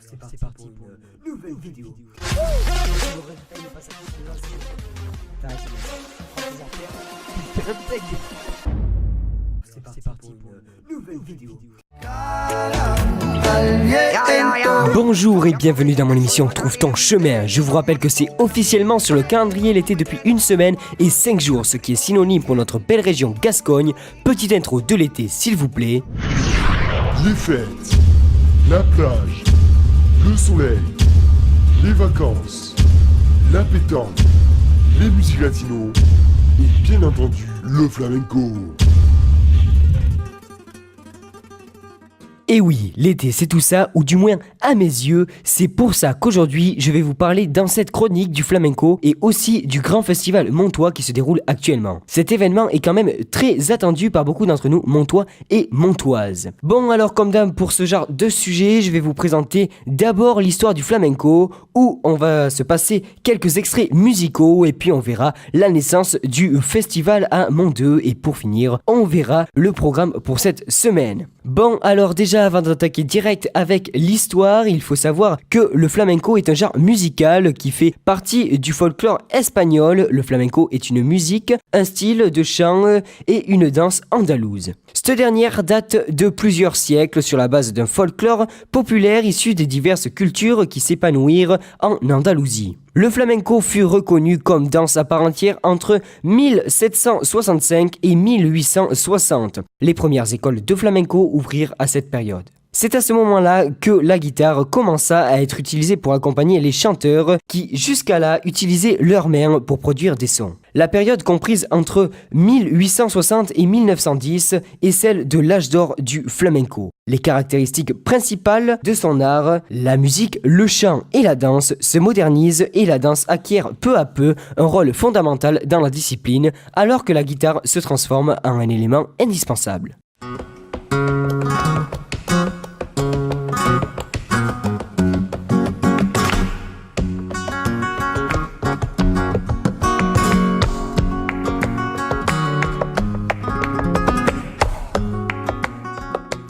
C'est parti pour une nouvelle vidéo. C'est parti pour une nouvelle vidéo. Bonjour et bienvenue dans mon émission Trouve ton chemin. Je vous rappelle que c'est officiellement sur le calendrier l'été depuis une semaine et 5 jours, ce qui est synonyme pour notre belle région Gascogne. Petite intro de l'été s'il vous plaît. Les fêtes, la plage, le soleil, les vacances, la pétanque, les musiques latino et bien entendu le flamenco. Et oui, l'été c'est tout ça, ou du moins à mes yeux, c'est pour ça qu'aujourd'hui je vais vous parler dans cette chronique du flamenco et aussi du grand festival montois qui se déroule actuellement. Cet événement est quand même très attendu par beaucoup d'entre nous montois et montoises. Bon alors comme d'hab pour ce genre de sujet, je vais vous présenter d'abord l'histoire du flamenco où on va se passer quelques extraits musicaux et puis on verra la naissance du festival à Mont-Deux et pour finir, on verra le programme pour cette semaine. Bon alors déjà avant d'attaquer direct avec l'histoire, il faut savoir que le flamenco est un genre musical qui fait partie du folklore espagnol. Le flamenco est une musique, un style de chant et une danse andalouse. Cette dernière date de plusieurs siècles sur la base d'un folklore populaire issu des diverses cultures qui s'épanouirent en Andalousie. Le flamenco fut reconnu comme danse à part entière entre 1765 et 1860. Les premières écoles de flamenco ouvrirent à cette période. C'est à ce moment-là que la guitare commença à être utilisée pour accompagner les chanteurs qui, jusqu'à là, utilisaient leurs mains pour produire des sons. La période comprise entre 1860 et 1910 est celle de l'âge d'or du flamenco. Les caractéristiques principales de son art, la musique, le chant et la danse se modernisent et la danse acquiert peu à peu un rôle fondamental dans la discipline alors que la guitare se transforme en un élément indispensable.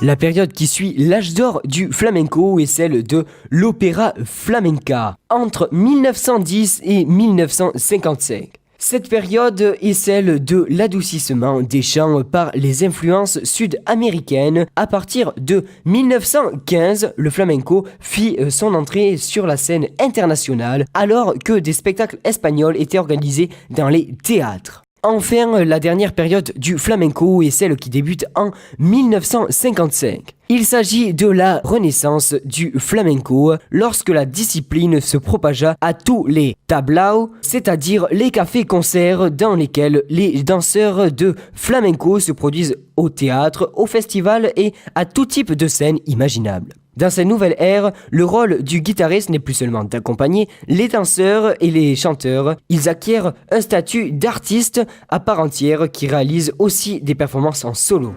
La période qui suit l'âge d'or du flamenco est celle de l'opéra flamenca, entre 1910 et 1955. Cette période est celle de l'adoucissement des chants par les influences sud-américaines. À partir de 1915, le flamenco fit son entrée sur la scène internationale alors que des spectacles espagnols étaient organisés dans les théâtres. Enfin, la dernière période du flamenco est celle qui débute en 1955. Il s'agit de la renaissance du flamenco lorsque la discipline se propagea à tous les tablaos, c'est-à-dire les cafés-concerts dans lesquels les danseurs de flamenco se produisent au théâtre, au festival et à tout type de scène imaginable. Dans cette nouvelle ère, le rôle du guitariste n'est plus seulement d'accompagner les danseurs et les chanteurs, ils acquièrent un statut d'artiste à part entière qui réalise aussi des performances en solo.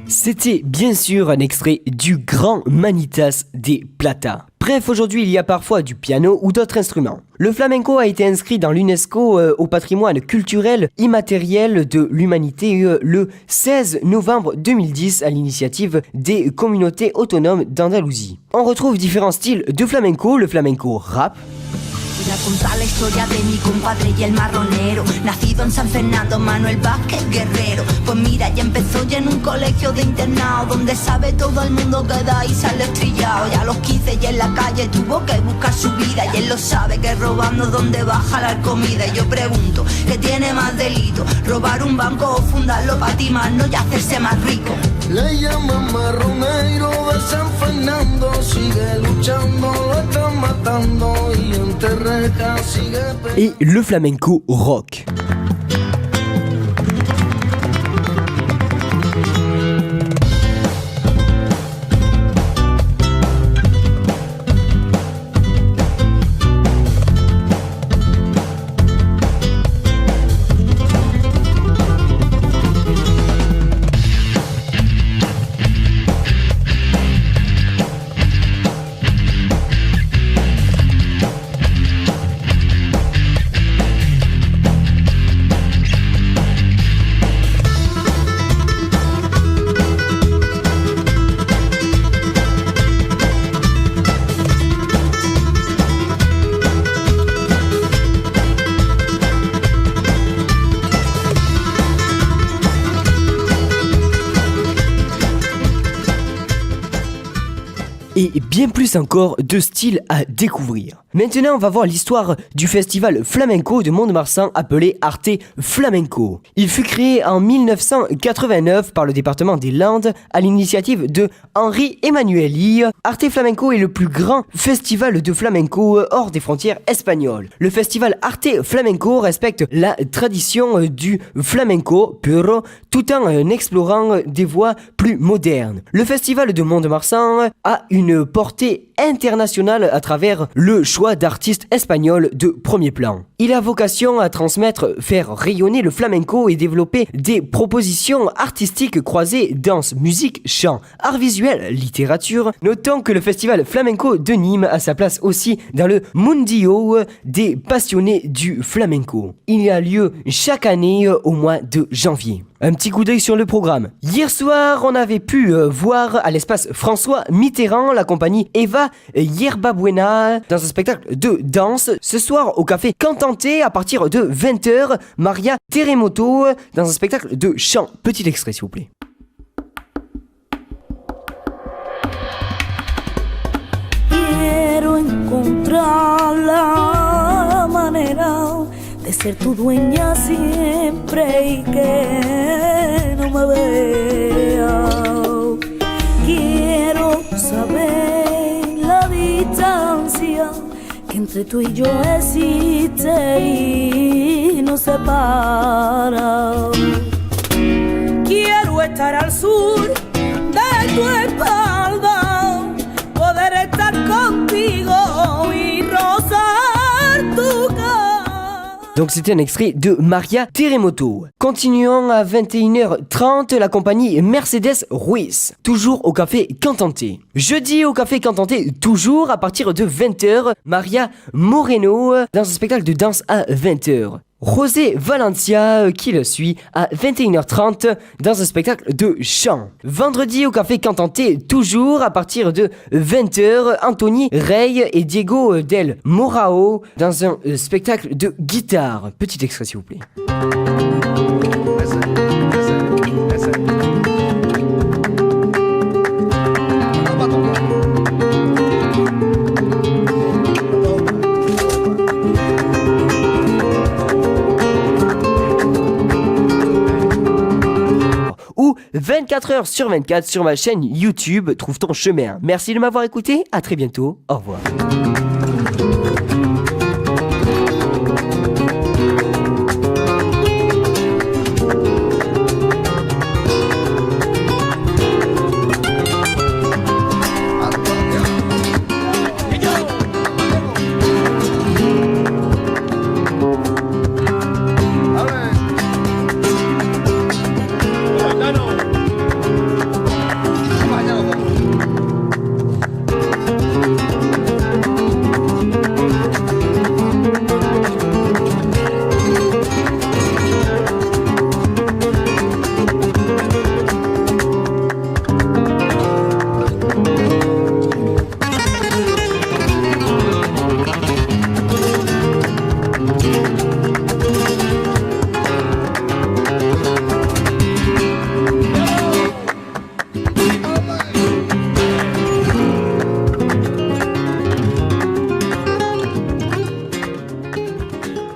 C'était bien sûr un extrait du grand Manitas de Plata. Bref, aujourd'hui il y a parfois du piano ou d'autres instruments. Le flamenco a été inscrit dans l'UNESCO au patrimoine culturel immatériel de l'humanité le 16 novembre 2010 à l'initiative des communautés autonomes d'Andalousie. On retrouve différents styles de flamenco, le flamenco rap. Voy a contar la historia de mi compadre y el marronero, nacido en San Fernando, Manuel Vázquez Guerrero. Pues mira, ya empezó ya en un colegio de internado, donde sabe todo el mundo que da y sale estrellado. Ya a los 15 y en la calle tuvo que buscar su vida, y él lo sabe que robando donde va a jalar comida. Y yo pregunto, ¿qué tiene más delito? ¿Robar un banco o fundarlo para timarnos y hacerse más rico? Le llaman marronero de San Fernando, sigue luchando, lo están matando y entre rejas sigue Et le flamenco rock. et bien plus encore de styles à découvrir. Maintenant, on va voir l'histoire du festival flamenco de Mont-de-Marsan appelé Arte Flamenco. Il fut créé en 1989 par le département des Landes à l'initiative de Henri Emanueli. Arte Flamenco est le plus grand festival de flamenco hors des frontières espagnoles. Le festival Arte Flamenco respecte la tradition du flamenco puro tout en explorant des voies plus modernes. Le festival de Mont-de-Marsan a une portée internationale à travers le choix d'artistes espagnols de premier plan. Il a vocation à transmettre, faire rayonner le flamenco et développer des propositions artistiques croisées danse, musique, chant, art visuel, littérature. Notons que le festival flamenco de Nîmes a sa place aussi dans le Mundio des passionnés du flamenco. Il a lieu chaque année au mois de janvier. Un petit coup d'œil sur le programme. Hier soir, on avait pu voir à l'espace François Mitterrand la compagnie Eva Yerba Buena dans un spectacle de danse. Ce soir, au café Cantanté, à partir de 20h, Maria Terremoto dans un spectacle de chant. Petit extrait, s'il vous plaît. Quiero encontrar la manera de ser tu dueña siempre y que no me vea. Quiero saber la distancia que entre tú y yo existe y nos separa. Quiero estar al sur de tu espalda, poder estar contigo y rozar tu cara. Donc c'était un extrait de Maria Terremoto. Continuons à 21h30, la compagnie Mercedes Ruiz, toujours au café Cantanté. Jeudi au café Cantanté, toujours à partir de 20h, Maria Moreno dans un spectacle de danse à 20h. José Valencia qui le suit à 21h30 dans un spectacle de chant. Vendredi au café Cantanté, toujours à partir de 20h, Anthony Rey et Diego del Morao dans un spectacle de guitare. Petit extrait s'il vous plaît. Ou 24h sur 24 sur ma chaîne YouTube, trouve ton chemin. Merci de m'avoir écouté, à très bientôt, au revoir.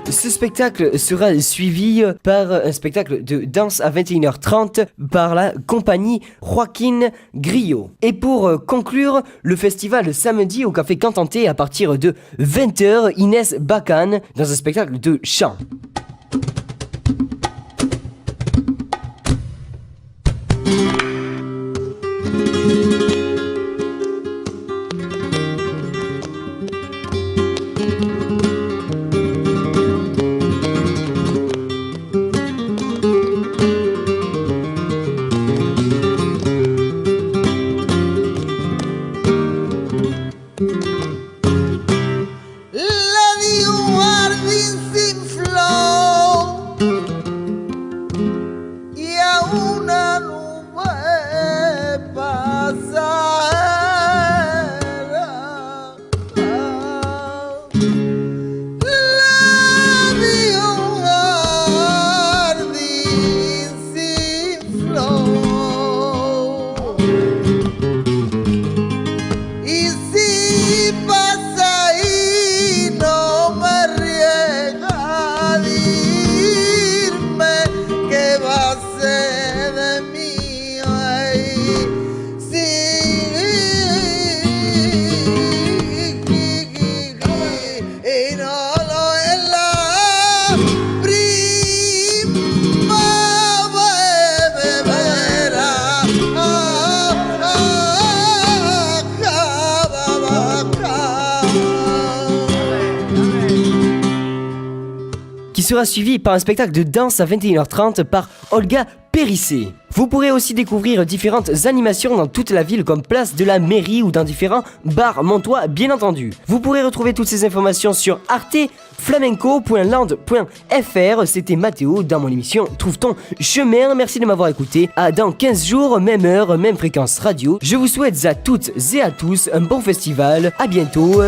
Ce spectacle sera suivi par un spectacle de danse à 21h30 par la compagnie Joaquin Grillo. Et pour conclure, le festival samedi au café Cantanté à partir de 20h, Inès Bacan dans un spectacle de chant. Le di un jardín sin flor sera suivi par un spectacle de danse à 21h30 par Olga Périssé. Vous pourrez aussi découvrir différentes animations dans toute la ville comme place de la mairie ou dans différents bars montois bien entendu. Vous pourrez retrouver toutes ces informations sur arteflamenco.land.fr. C'était Mathéo dans mon émission Trouve ton chemin. Merci de m'avoir écouté. À dans 15 jours, même heure, même fréquence radio. Je vous souhaite à toutes et à tous un bon festival. À bientôt.